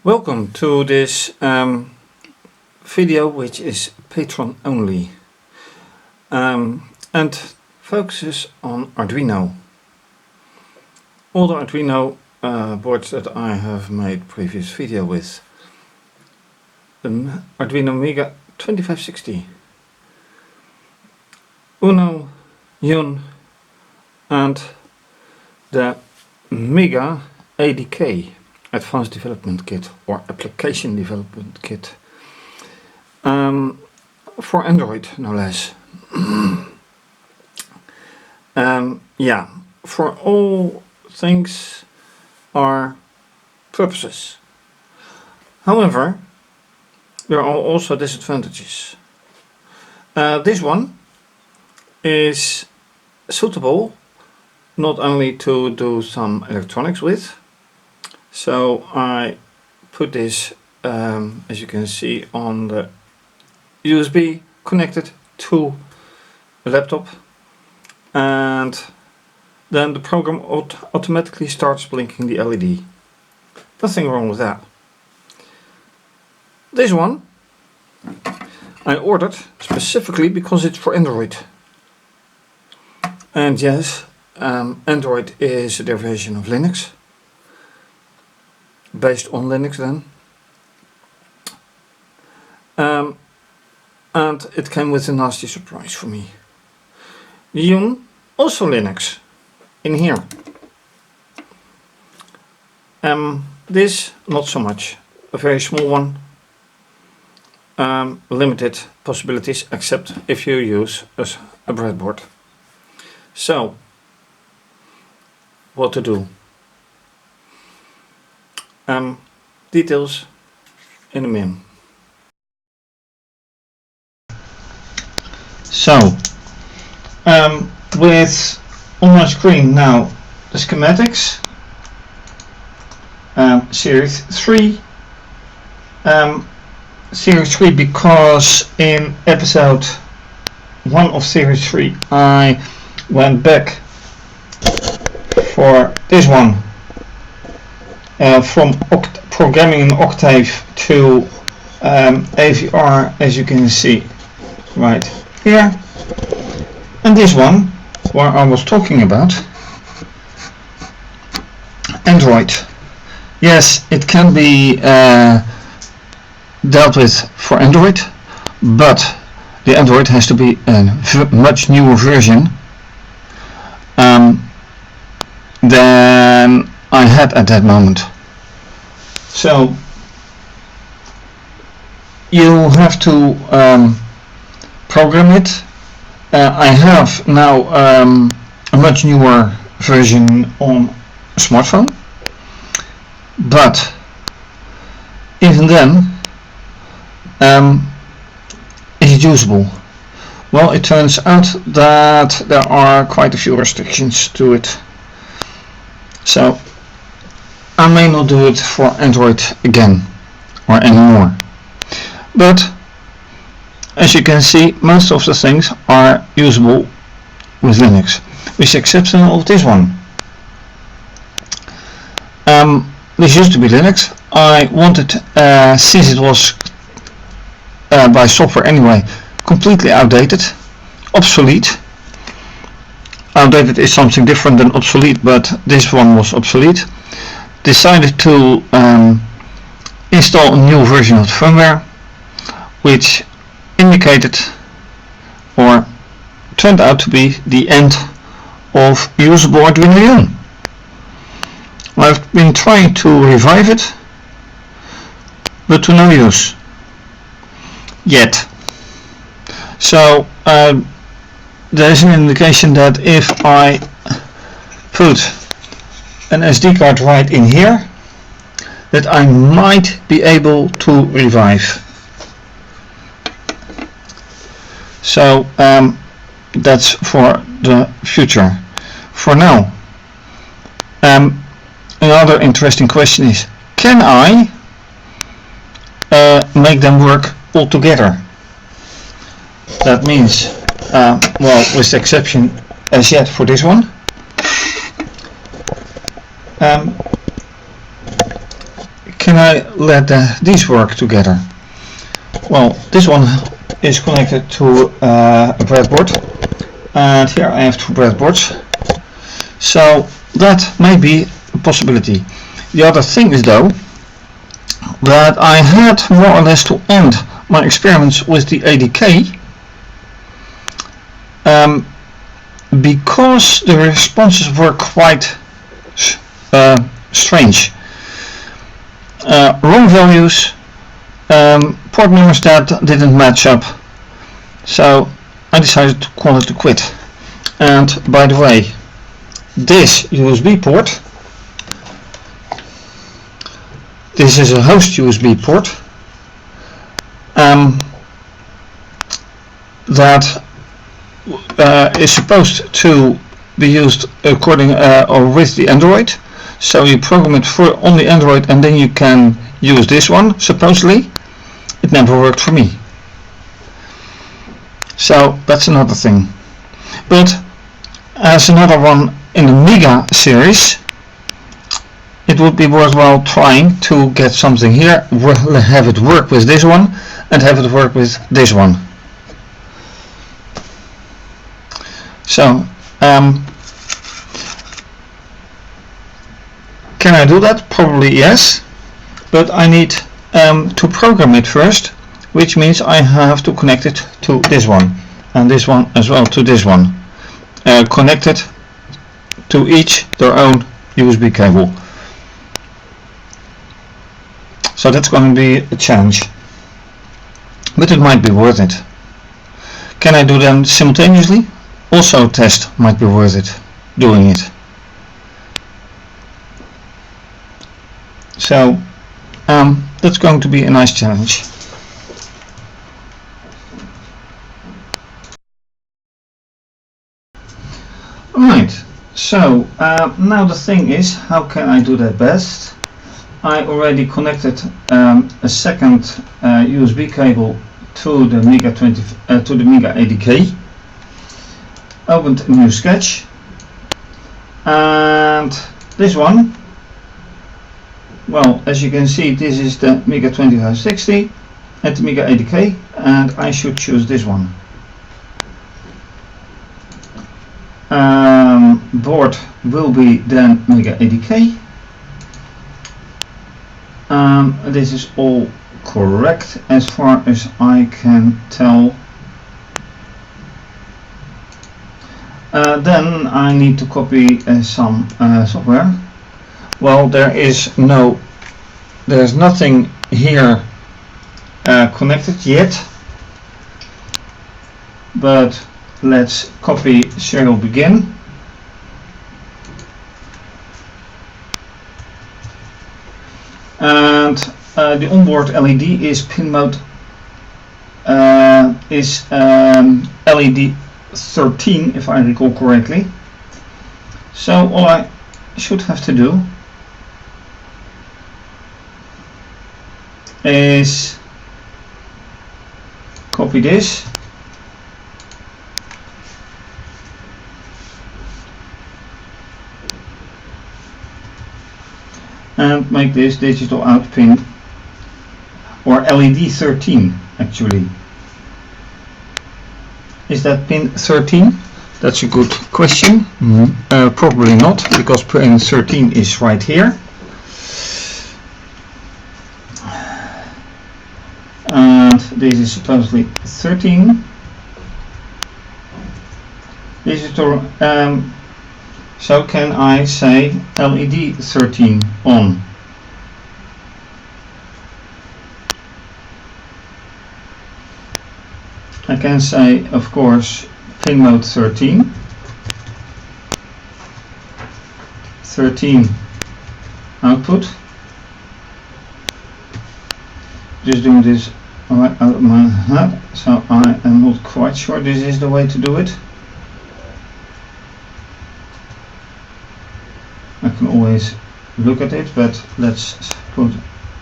Welcome to this video, which is Patreon only and focuses on Arduino. All the Arduino boards that I have made previous video with. The Arduino Mega2560, Uno, Yun and the MegaADK Advanced Development Kit or Application Development Kit for Android, no less. Yeah, for all things are purposes. However, there are also disadvantages. This one is suitable not only to do some electronics with. So I put this, as you can see, on the USB connected to a laptop, and then the program automatically starts blinking the LED. Nothing wrong with that. This one I ordered specifically because it's for Android. And yes, Android is a derivation of Linux. Based on Linux then. And it came with a nasty surprise for me. Yun, also Linux, in here. This, not so much. A very small one. Limited possibilities, except if you use a breadboard. So, what to do? Details in a minute. So, with on my screen now the schematics, Series 3. Series 3 because in episode 1 of Series 3 I went back for this one. From programming in Octave to AVR, as you can see right here, and this one where I was talking about Android. Yes, it can be dealt with for Android, but the Android has to be a much newer version than I had at that moment. So you have to program it. I have now a much newer version on a smartphone, but even then, is it usable? Well, it turns out that there are quite a few restrictions to it. So I may not do it for Android again or anymore. But as you can see, most of the things are usable with Linux, with the exception of this one. This used to be Linux. I wanted, since it was by software anyway, completely outdated, obsolete. Outdated is something different than obsolete, but this one was obsolete. Decided to install a new version of the firmware, which indicated or turned out to be the end of usable Arduino Yun. I've been trying to revive it, but to no use yet. So there is an indication that if I put an SD card right in here, that I might be able to revive. So that's for the future. For now, another interesting question is, can I make them work all together? That means, well, with the exception as yet for this one, can I let these work together? Well, this one is connected to a breadboard, and here I have two breadboards, so that may be a possibility. The other thing is though that I had more or less to end my experiments with the ADK because the responses were quite strange. Wrong values, port numbers that didn't match up, so I decided to call it a quit. And by the way, this USB port, this is a host USB port that is supposed to be used according or with the Android. So you program it for on the Android and then you can use this one. Supposedly it never worked for me, so that's another thing. But as another one in the Mega series, it would be worthwhile trying to get something here, have it work with this one and have it work with this one. So can I do that? Probably yes, but I need to program it first, which means I have to connect it to this one and this one as well to this one, connected to each their own USB cable. So that's going to be a challenge, but it might be worth it. Can I do them simultaneously? Also, test might be worth it doing it. So that's going to be a nice challenge. Alright, so now the thing is, how can I do that best? I already connected a second USB cable to the MegaADK. Opened a new sketch, and this one, well, as you can see, this is the Mega2560 at the MegaADK, and I should choose this one. Board will be then MegaADK. This is all correct as far as I can tell. Then I need to copy some software. Well, there's nothing here connected yet, but let's copy serial begin. And the onboard LED is pin mode LED 13, if I recall correctly. So all I should have to do is copy this and make this digital out pin, or LED 13 actually. Is that pin 13? That's a good question. Probably not, because pin 13 is right here. And this is supposedly 13. This is the, so can I say LED 13 on? I can say, of course, pin mode 13, 13 output. Just doing this right out of my head, so I am not quite sure this is the way to do it. I can always look at it, but let's put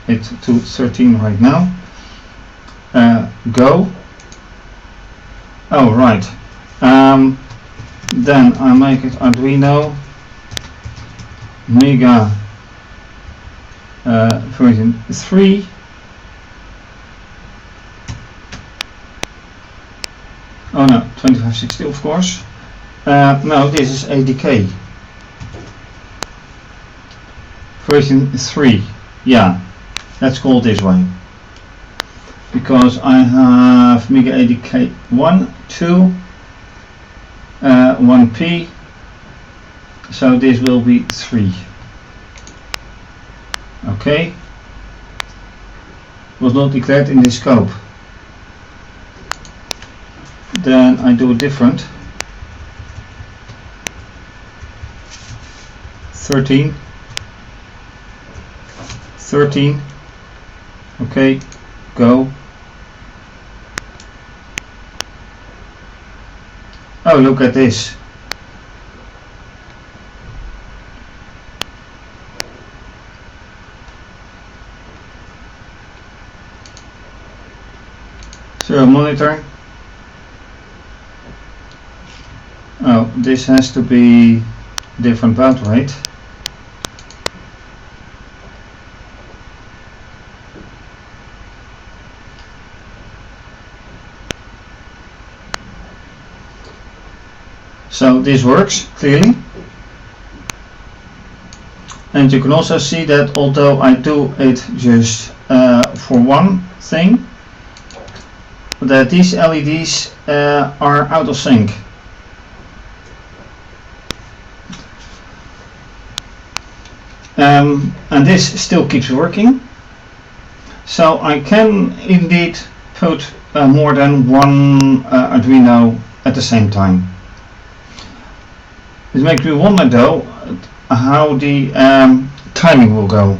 it to 13 right now. Go. Oh, right. Then I make it Arduino Mega version 3. Oh no, 2560 of course. No, this is ADK. Version 3. Yeah, let's call it this way. Because I have MegaADK 1, 2, 1P. So this will be 3. Okay. Was not declared in this scope. Then I do a different. 13. 13. Okay, go. Oh, look at this. Serial monitor. Oh, this has to be different baud rate. So this works clearly, and you can also see that although I do it just for one thing, that these LEDs are out of sync. And this still keeps working, so I can indeed put more than one Arduino at the same time. It makes me wonder though how the timing will go.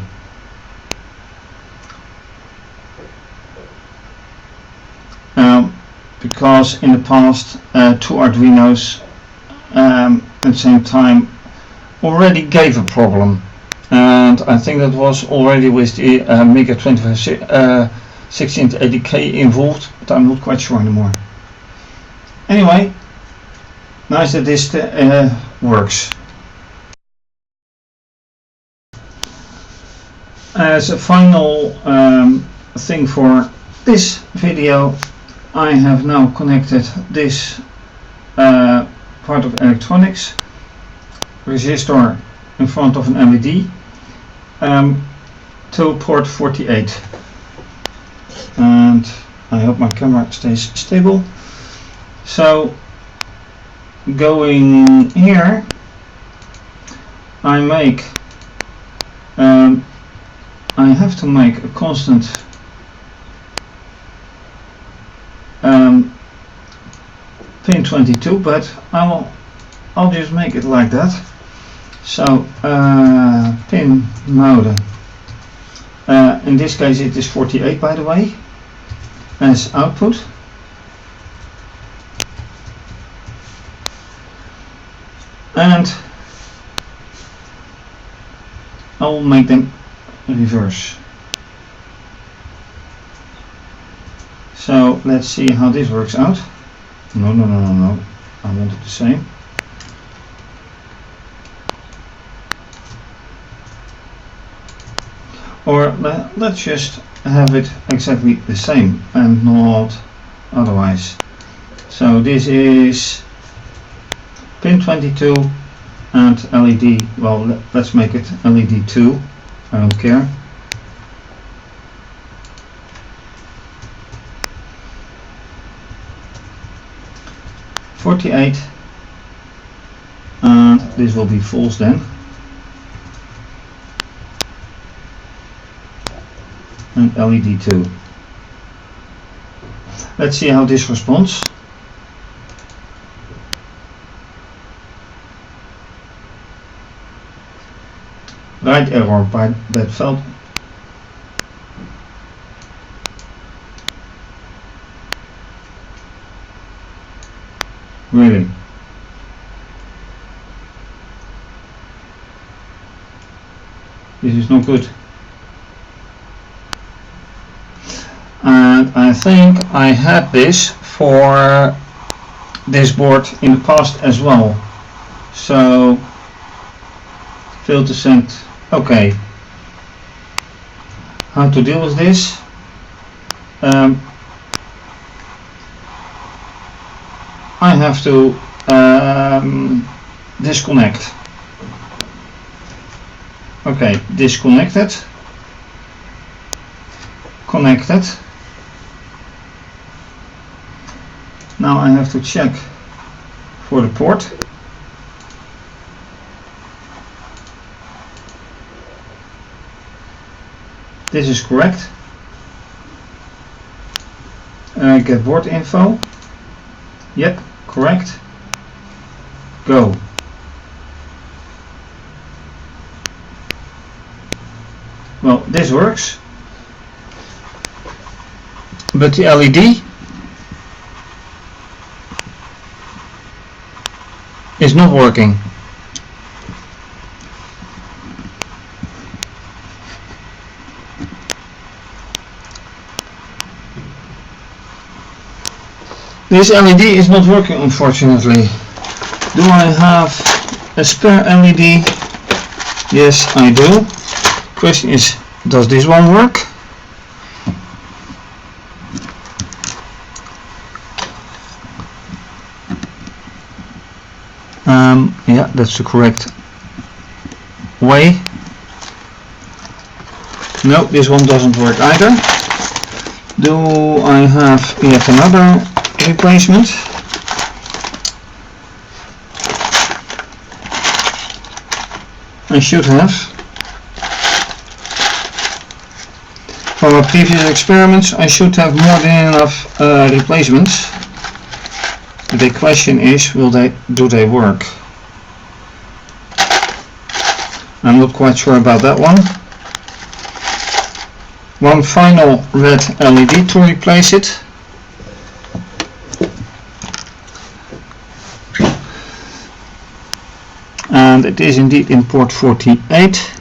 Because in the past 2 Arduinos at the same time already gave a problem, and I think that was already with the MegaADK involved, but I'm not quite sure anymore. Anyway, nice that this works. As a final thing for this video, I have now connected this part of electronics, resistor in front of an LED, to port 48. And I hope my camera stays stable. So going here, I make I have to make a constant pin 22, but I'll just make it like that. So pin mode, in this case it is 48 by the way, as output. And I will make them reverse. So let's see how this works out. No, I want it the same. Or let's just have it exactly the same and not otherwise. So this is pin 22 and LED, well, let's make it LED 2, I don't care. .48, and this will be false then. And LED 2. Let's see how this responds. Right error by that felt. Really? This is not good. And I think I had this for this board in the past as well. So failed to send. Okay. how to deal with this. I have to disconnect. Okay, disconnected, connected. Now I have to check for the port. This is correct. Get board info. Yep, correct. Go. Well, this works, but the LED is not working. This LED is not working, unfortunately. Do I have a spare LED? Yes, I do. Question is, does this one work? Yeah, that's the correct way. No, this one doesn't work either. Do I have yet another replacement? I should have. From our previous experiments, I should have more than enough replacements. The question is, do they work? I'm not quite sure about that one. One final red LED to replace it. And it is indeed in port 48.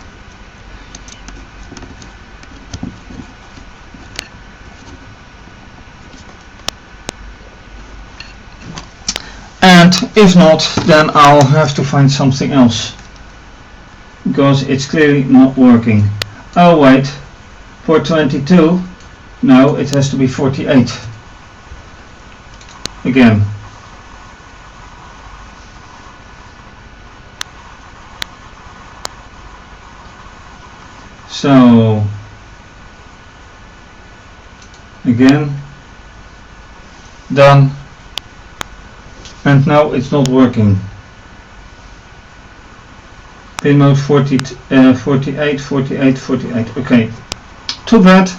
And if not, then I'll have to find something else, because it's clearly not working. Oh wait, for 22, no, it has to be 48 again. So again, done, and now it's not working. Pin mode 48, 48, 48. Okay, too bad.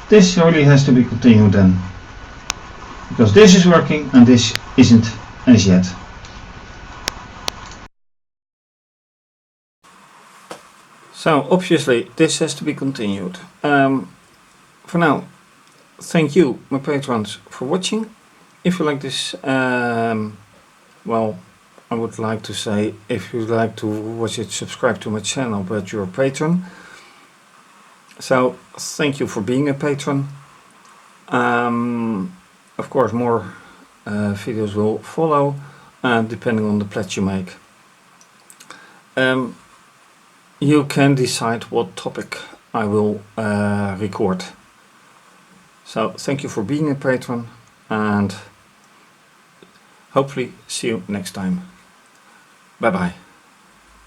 This really has to be continued then, because this is working and this isn't as yet. So obviously this has to be continued. For now, thank you, my patrons, for watching. If you like this, well, I would like to say, if you'd like to watch it, subscribe to my channel, but you're a patron. So thank you for being a patron. Of course, more videos will follow, depending on the pledge you make. You can decide what topic I will record. So thank you for being a patron, and hopefully see you next time. Bye bye.